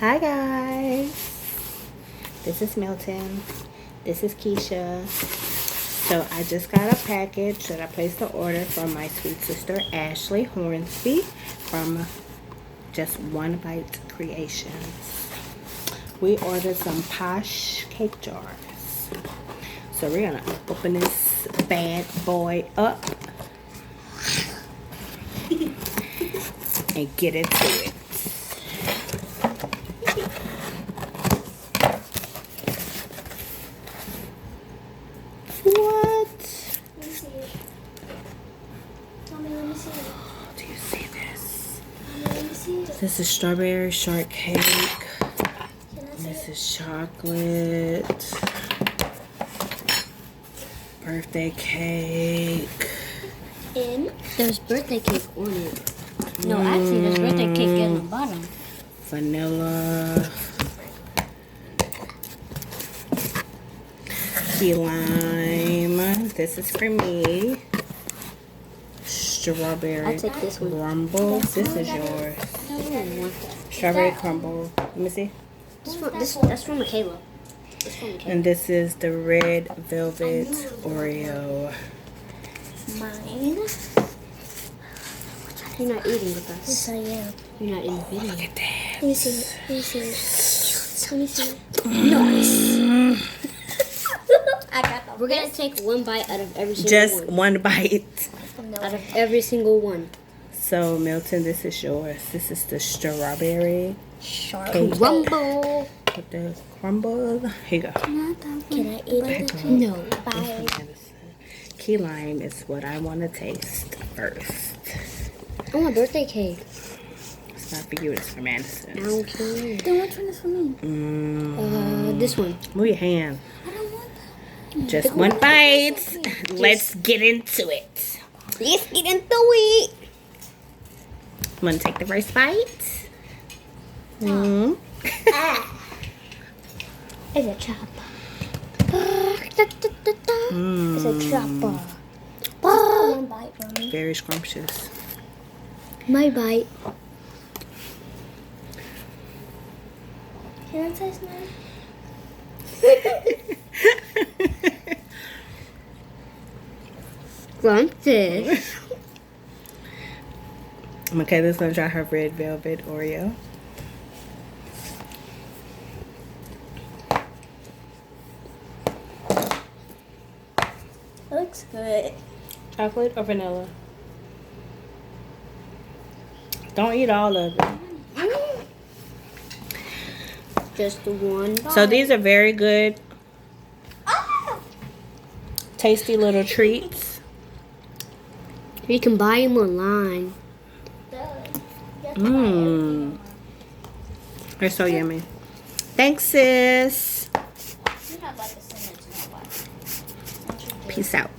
Hi guys, this is Milton, this is Keisha. So I just got a package that I placed the order from my sweet sister Ashley Hornsby from Just One Bite Creations. We ordered some Posh cake jars. So we're gonna open this bad boy up and get into it. What? Let me see it. Mommy, let me see it. Do you see this? Mommy, let me see it. This is strawberry shortcake. Can I see This it? is chocolate. Birthday cake. And there's birthday cake on it. No, actually, there's birthday cake in the bottom. Vanilla. Key lime. This is for me. Strawberry I'll take this one. crumble. This is yours. I don't want that. Strawberry crumble. Let me see. That's from Michaela. That's from Michaela. And this is the red velvet Oreo. Mine. You're not eating with us. Yes, I am. You're not in the video. Look at that. Let me see it. Let me see it. Let me see it. Nice. I got the We're gonna take one bite out of every single Just one. one bite. Out of every single one. So Milton, this is yours. This is the strawberry Sharp. cake Rumble. with the crumble. Here you go. Can I eat it? Back No. This Bye. is medicine. Key lime is what I want to taste first. I want birthday cake. It's not for you, it's for Madison. I don't care. Then which one is for me? This one. Move your hand. I don't want that. Just one bite. Let's get into it. Let's get into it. I'm going to take the first bite. Mm. It's a chopper. It's a chopper. One bite for me. Very scrumptious. My bite. Can I taste mine? Scrumptious. Michaela's going to try her red velvet Oreo. Looks good. Chocolate or vanilla? Don't eat all of it. Just the one bite. So these are very good, tasty little treats. You can buy them online. Mmm. They're so yummy. Thanks, sis. Peace out.